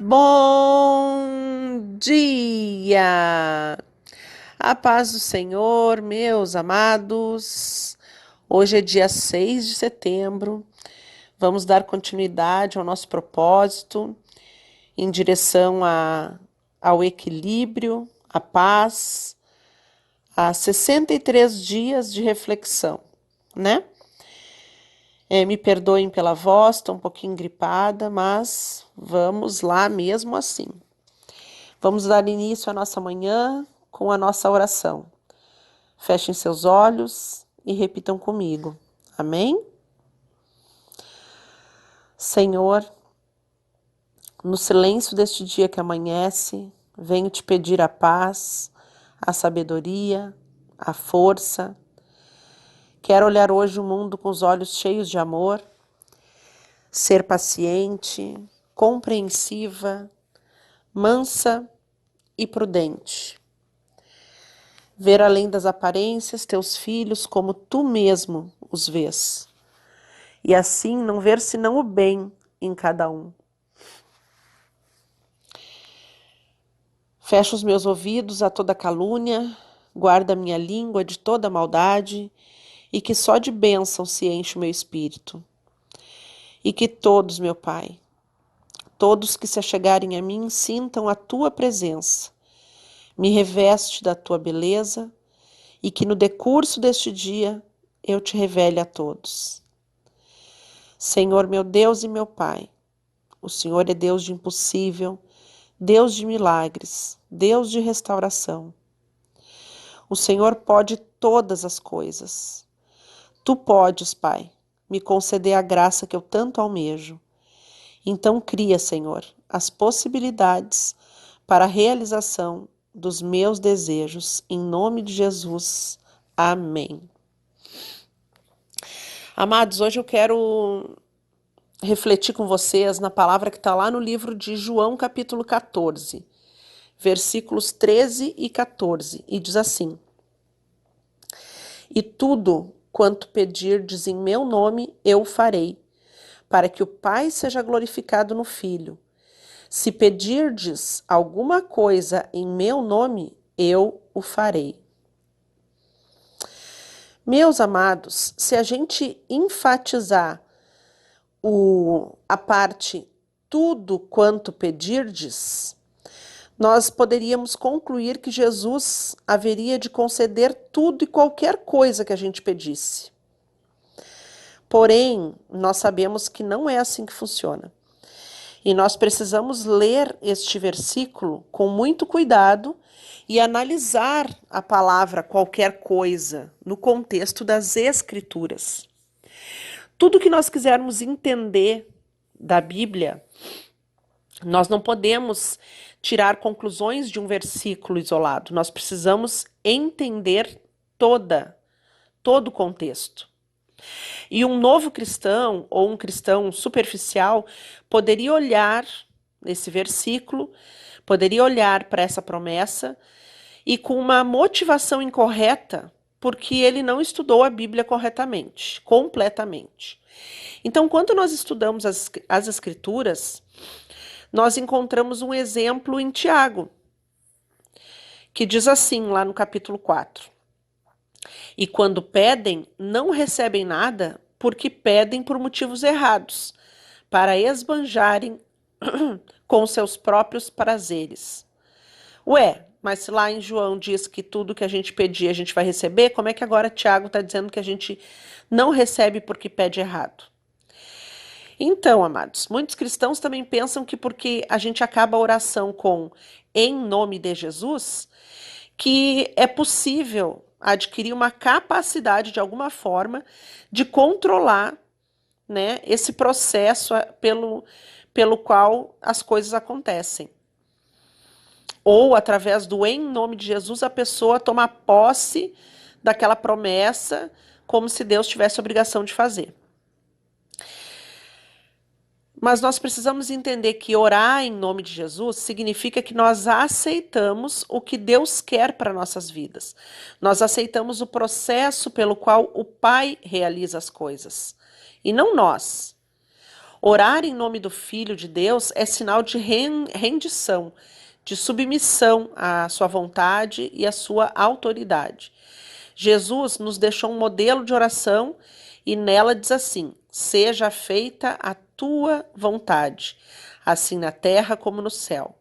Bom dia! A paz do Senhor, meus amados. Hoje é dia 6 de setembro. Vamos dar continuidade ao nosso propósito em direção ao equilíbrio, à paz, a 63 dias de reflexão, né? Me perdoem pela voz, estou um pouquinho gripada, mas vamos lá mesmo assim. Vamos dar início à nossa manhã com a nossa oração. Fechem seus olhos e repitam comigo. Amém? Senhor, no silêncio deste dia que amanhece, venho te pedir a paz, a sabedoria, a força. Quero olhar hoje o mundo com os olhos cheios de amor, ser paciente, compreensiva, mansa e prudente. Ver além das aparências teus filhos como tu mesmo os vês. E assim não ver senão o bem em cada um. Fecha os meus ouvidos a toda calúnia, guarda minha língua de toda maldade, e que só de bênção se enche o meu espírito. E que todos, meu Pai, todos que se achegarem a mim sintam a tua presença. Me reveste da tua beleza, e que no decurso deste dia eu te revele a todos. Senhor, meu Deus e meu Pai, o Senhor é Deus de impossível, Deus de milagres, Deus de restauração. O Senhor pode todas as coisas. Tu podes, Pai, me conceder a graça que eu tanto almejo. Então cria, Senhor, as possibilidades para a realização dos meus desejos, em nome de Jesus. Amém. Amados, hoje eu quero refletir com vocês na palavra que está lá no livro de João, capítulo 14, versículos 13 e 14, e diz assim: E tudo quanto pedirdes em meu nome, eu farei, para que o Pai seja glorificado no Filho. Se pedirdes alguma coisa em meu nome, eu o farei. Meus amados, se a gente enfatizar a parte tudo quanto pedirdes, nós poderíamos concluir que Jesus haveria de conceder tudo e qualquer coisa que a gente pedisse. Porém, nós sabemos que não é assim que funciona. E nós precisamos ler este versículo com muito cuidado e analisar a palavra qualquer coisa no contexto das Escrituras. Tudo que nós quisermos entender da Bíblia, nós não podemos tirar conclusões de um versículo isolado. Nós precisamos entender todo o contexto. E um novo cristão, ou um cristão superficial, poderia olhar nesse versículo, poderia olhar para essa promessa e com uma motivação incorreta, porque ele não estudou a Bíblia corretamente, completamente. Então, quando nós estudamos as Escrituras, nós encontramos um exemplo em Tiago, que diz assim, lá no capítulo 4. E quando pedem, não recebem nada, porque pedem por motivos errados, para esbanjarem com seus próprios prazeres. Ué, mas se lá em João diz que tudo que a gente pedir a gente vai receber, como é que agora Tiago está dizendo que a gente não recebe porque pede errado? Então, amados, muitos cristãos também pensam que porque a gente acaba a oração com em nome de Jesus, que é possível adquirir uma capacidade de alguma forma de controlar, né, esse processo pelo qual as coisas acontecem. Ou através do em nome de Jesus a pessoa toma posse daquela promessa como se Deus tivesse a obrigação de fazer. Mas nós precisamos entender que orar em nome de Jesus significa que nós aceitamos o que Deus quer para nossas vidas. Nós aceitamos o processo pelo qual o Pai realiza as coisas, e não nós. Orar em nome do Filho de Deus é sinal de rendição, de submissão à sua vontade e à sua autoridade. Jesus nos deixou um modelo de oração e nela diz assim: seja feita a tua vontade, assim na terra como no céu.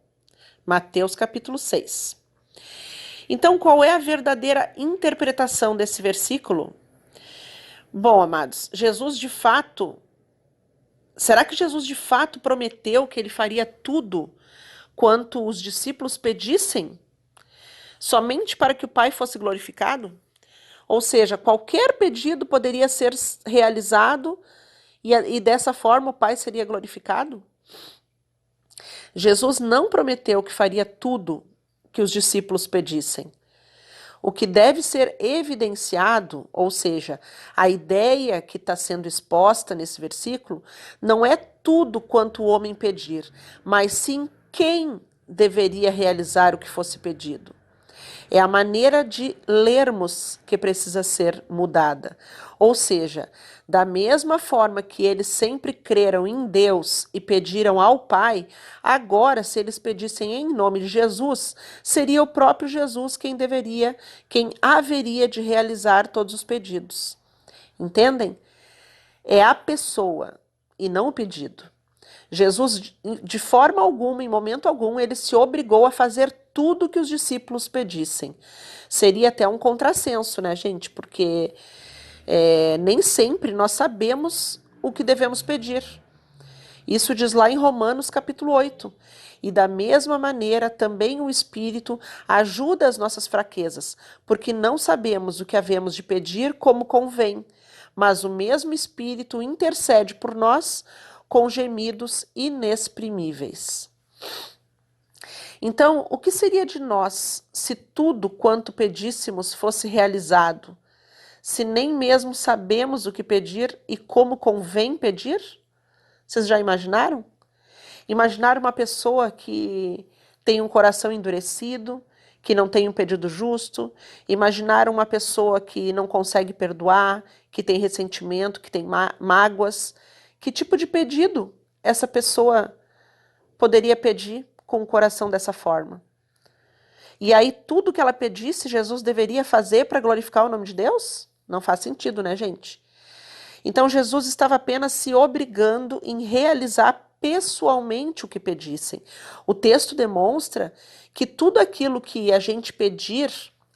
Mateus capítulo 6. Então, qual é a verdadeira interpretação desse versículo? Bom, amados, será que Jesus de fato prometeu que ele faria tudo quanto os discípulos pedissem, somente para que o Pai fosse glorificado? Ou seja, qualquer pedido poderia ser realizado e dessa forma o Pai seria glorificado? Jesus não prometeu que faria tudo que os discípulos pedissem. O que deve ser evidenciado, ou seja, a ideia que está sendo exposta nesse versículo, não é tudo quanto o homem pedir, mas sim quem deveria realizar o que fosse pedido. É a maneira de lermos que precisa ser mudada. Ou seja, da mesma forma que eles sempre creram em Deus e pediram ao Pai, agora, se eles pedissem em nome de Jesus, seria o próprio Jesus quem haveria de realizar todos os pedidos. Entendem? É a pessoa e não o pedido. Jesus, de forma alguma, em momento algum, ele se obrigou a fazer tudo que os discípulos pedissem. Seria até um contrassenso, né, gente? Porque nem sempre nós sabemos o que devemos pedir. Isso diz lá em Romanos capítulo 8. E da mesma maneira, também o Espírito ajuda as nossas fraquezas, porque não sabemos o que havemos de pedir como convém, mas o mesmo Espírito intercede por nós com gemidos inexprimíveis. Então, o que seria de nós se tudo quanto pedíssemos fosse realizado, se nem mesmo sabemos o que pedir e como convém pedir? Vocês já imaginaram? Imaginar uma pessoa que tem um coração endurecido, que não tem um pedido justo, imaginar uma pessoa que não consegue perdoar, que tem ressentimento, que tem mágoas. Que tipo de pedido essa pessoa poderia pedir com o coração dessa forma? E aí tudo que ela pedisse, Jesus deveria fazer para glorificar o nome de Deus? Não faz sentido, né, gente? Então Jesus estava apenas se obrigando em realizar pessoalmente o que pedissem. O texto demonstra que tudo aquilo que a gente pedir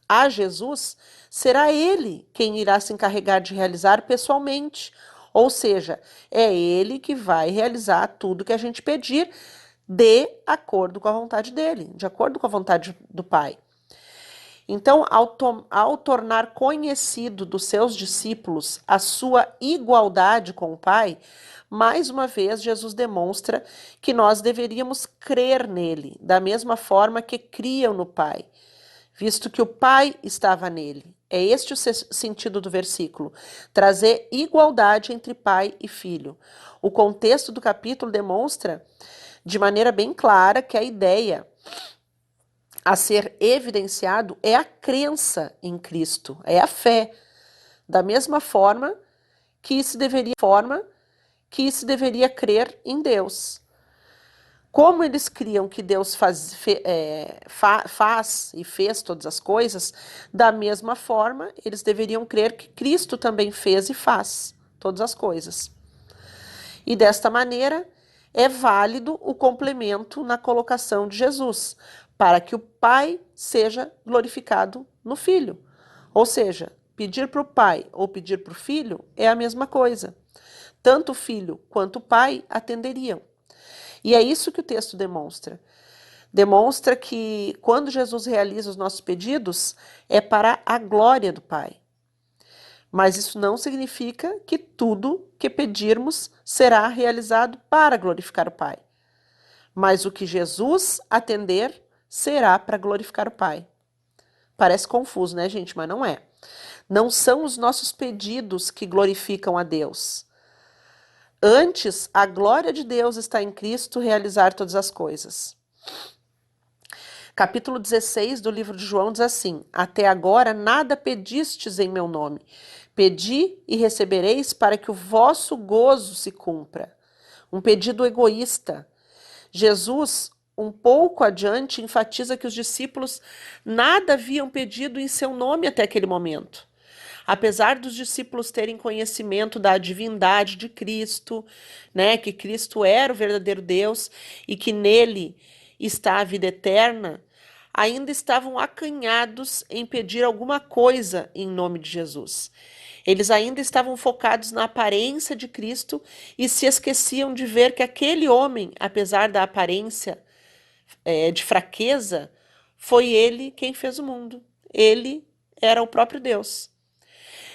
a Jesus, será Ele quem irá se encarregar de realizar pessoalmente. Ou seja, é Ele que vai realizar tudo que a gente pedir de acordo com a vontade dEle, de acordo com a vontade do Pai. Então, ao tornar conhecido dos seus discípulos a sua igualdade com o Pai, mais uma vez Jesus demonstra que nós deveríamos crer nele, da mesma forma que criam no Pai, visto que o Pai estava nele. É este o sentido do versículo, trazer igualdade entre pai e filho. O contexto do capítulo demonstra de maneira bem clara que a ideia a ser evidenciado é a crença em Cristo, é a fé, da mesma forma que se deveria crer em Deus. Como eles criam que Deus faz e fez todas as coisas, da mesma forma, eles deveriam crer que Cristo também fez e faz todas as coisas. E desta maneira, é válido o complemento na colocação de Jesus, para que o Pai seja glorificado no Filho. Ou seja, pedir para o Pai ou pedir para o Filho é a mesma coisa. Tanto o Filho quanto o Pai atenderiam. E é isso que o texto demonstra. Demonstra que quando Jesus realiza os nossos pedidos, é para a glória do Pai. Mas isso não significa que tudo que pedirmos será realizado para glorificar o Pai. Mas o que Jesus atender será para glorificar o Pai. Parece confuso, né, gente? Mas não é. Não são os nossos pedidos que glorificam a Deus. Antes, a glória de Deus está em Cristo realizar todas as coisas. Capítulo 16 do livro de João diz assim: até agora nada pedistes em meu nome. Pedi e recebereis para que o vosso gozo se cumpra. um pedido egoísta. Jesus, um pouco adiante, enfatiza que os discípulos nada haviam pedido em seu nome até aquele momento. Apesar dos discípulos terem conhecimento da divindade de Cristo, né, que Cristo era o verdadeiro Deus e que nele está a vida eterna, ainda estavam acanhados em pedir alguma coisa em nome de Jesus. Eles ainda estavam focados na aparência de Cristo e se esqueciam de ver que aquele homem, apesar da aparência de fraqueza, foi ele quem fez o mundo. Ele era o próprio Deus.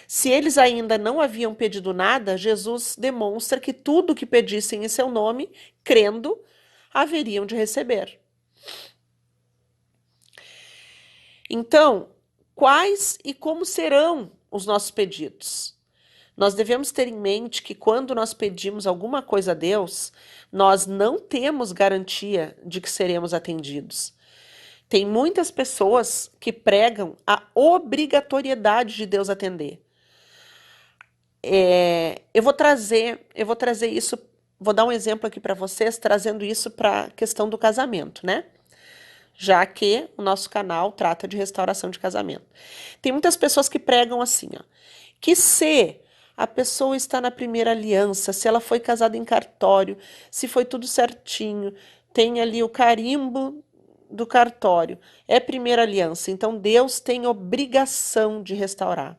Se eles ainda não haviam pedido nada, Jesus demonstra que tudo o que pedissem em seu nome, crendo, haveriam de receber. Então, quais e como serão os nossos pedidos? Nós devemos ter em mente que quando nós pedimos alguma coisa a Deus, nós não temos garantia de que seremos atendidos. Tem muitas pessoas que pregam a obrigatoriedade de Deus atender. Eu vou trazer isso, vou dar um exemplo aqui para vocês, trazendo isso para a questão do casamento, né? Já que o nosso canal trata de restauração de casamento. Tem muitas pessoas que pregam assim, ó, que se a pessoa está na primeira aliança, se ela foi casada em cartório, se foi tudo certinho, tem ali o carimbo do cartório, é primeira aliança, então Deus tem obrigação de restaurar.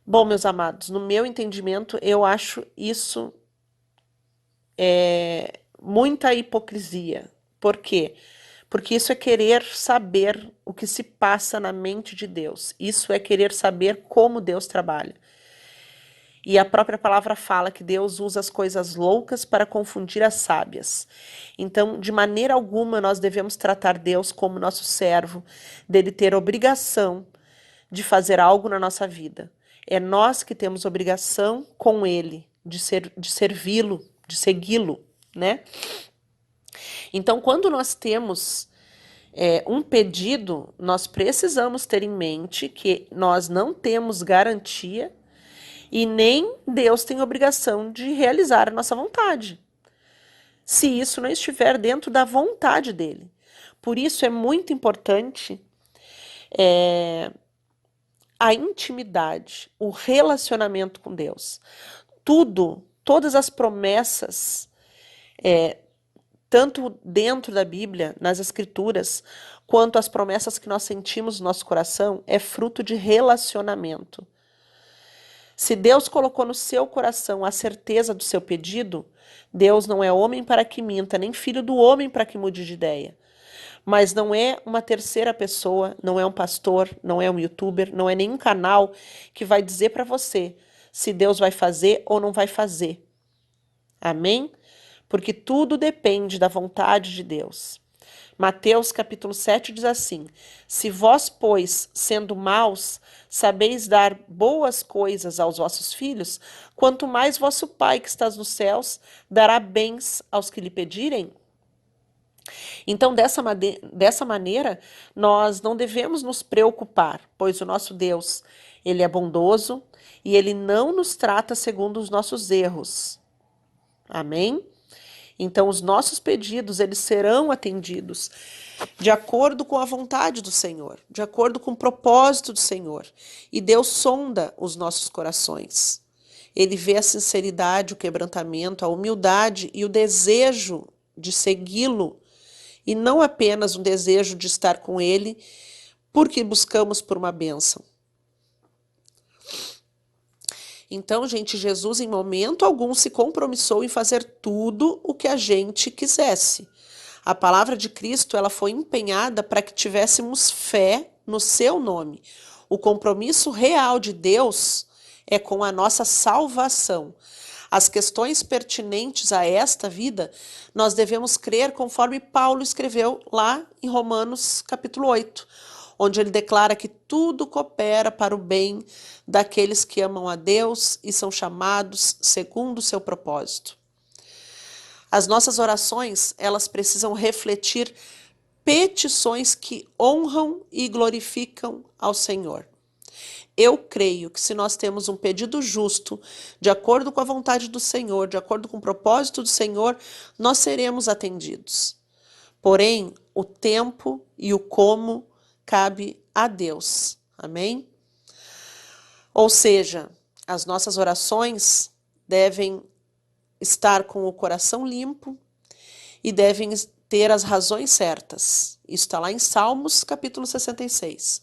Bom, meus amados, no meu entendimento, eu acho isso muita hipocrisia. Por quê? Porque isso é querer saber o que se passa na mente de Deus. Isso é querer saber como Deus trabalha. E a própria palavra fala que Deus usa as coisas loucas para confundir as sábias. Então, de maneira alguma, nós devemos tratar Deus como nosso servo, dele ter obrigação de fazer algo na nossa vida. É nós que temos obrigação com ele, de servi-lo, de segui-lo, né? Então, quando nós temos um pedido, nós precisamos ter em mente que nós não temos garantia e nem Deus tem obrigação de realizar a nossa vontade, se isso não estiver dentro da vontade dele. Por isso é muito importante a intimidade, o relacionamento com Deus. Todas as promessas, tanto dentro da Bíblia, nas Escrituras, quanto as promessas que nós sentimos no nosso coração, é fruto de relacionamento. Se Deus colocou no seu coração a certeza do seu pedido, Deus não é homem para que minta, nem filho do homem para que mude de ideia. Mas não é uma terceira pessoa, não é um pastor, não é um youtuber, não é nenhum canal que vai dizer para você se Deus vai fazer ou não vai fazer. Amém? Porque tudo depende da vontade de Deus. Mateus capítulo 7 diz assim: se vós, pois, sendo maus, sabeis dar boas coisas aos vossos filhos, quanto mais vosso Pai que estás nos céus dará bens aos que lhe pedirem? Então, dessa maneira, nós não devemos nos preocupar, pois o nosso Deus, ele é bondoso e ele não nos trata segundo os nossos erros. Amém? Então, os nossos pedidos, eles serão atendidos de acordo com a vontade do Senhor, de acordo com o propósito do Senhor. E Deus sonda os nossos corações. Ele vê a sinceridade, o quebrantamento, a humildade e o desejo de segui-lo, e não apenas um desejo de estar com Ele, porque buscamos por uma bênção. Então, gente, Jesus em momento algum se compromissou em fazer tudo o que a gente quisesse. A palavra de Cristo, ela foi empenhada para que tivéssemos fé no seu nome. O compromisso real de Deus é com a nossa salvação. As questões pertinentes a esta vida, nós devemos crer conforme Paulo escreveu lá em Romanos capítulo 8, onde ele declara que tudo coopera para o bem daqueles que amam a Deus e são chamados segundo o seu propósito. As nossas orações, elas precisam refletir petições que honram e glorificam ao Senhor. Eu creio que se nós temos um pedido justo, de acordo com a vontade do Senhor, de acordo com o propósito do Senhor, nós seremos atendidos. Porém, o tempo e o como cabe a Deus. Amém? Ou seja, as nossas orações devem estar com o coração limpo e devem ter as razões certas. Isso está lá em Salmos, capítulo 66.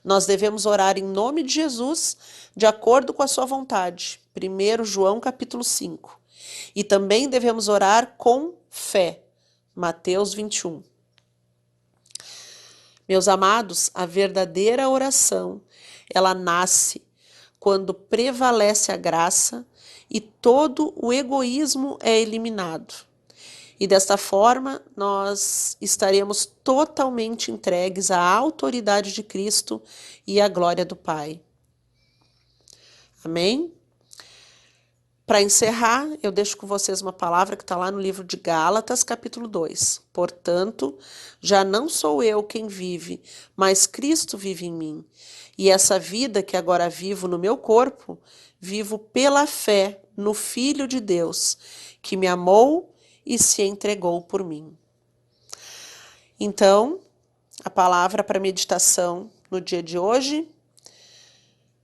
Nós devemos orar em nome de Jesus, de acordo com a sua vontade. 1 João, capítulo 5. E também devemos orar com fé. Mateus 21. Meus amados, a verdadeira oração, ela nasce quando prevalece a graça e todo o egoísmo é eliminado. E desta forma, nós estaremos totalmente entregues à autoridade de Cristo e à glória do Pai. Amém? Para encerrar, eu deixo com vocês uma palavra que está lá no livro de Gálatas, capítulo 2. Portanto, já não sou eu quem vive, mas Cristo vive em mim. E essa vida que agora vivo no meu corpo, vivo pela fé no Filho de Deus, que me amou e se entregou por mim. Então, a palavra para meditação no dia de hoje,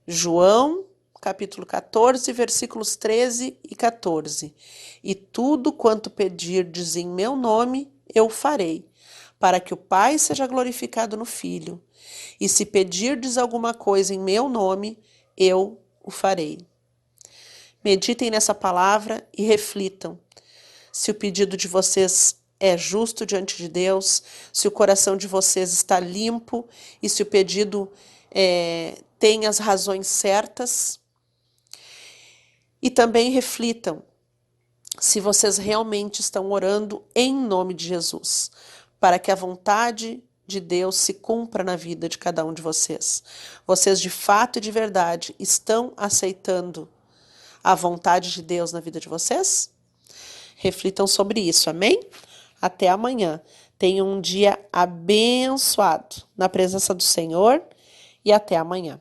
João, capítulo 14, versículos 13 e 14. E tudo quanto pedirdes em meu nome, eu farei, para que o Pai seja glorificado no Filho. E se pedirdes alguma coisa em meu nome, eu o farei. Meditem nessa palavra e reflitam. Se o pedido de vocês é justo diante de Deus, se o coração de vocês está limpo e se o pedido tem as razões certas. E também reflitam se vocês realmente estão orando em nome de Jesus, para que a vontade de Deus se cumpra na vida de cada um de vocês. Vocês de fato e de verdade estão aceitando a vontade de Deus na vida de vocês? Reflitam sobre isso, amém? Até amanhã. Tenham um dia abençoado na presença do Senhor e até amanhã.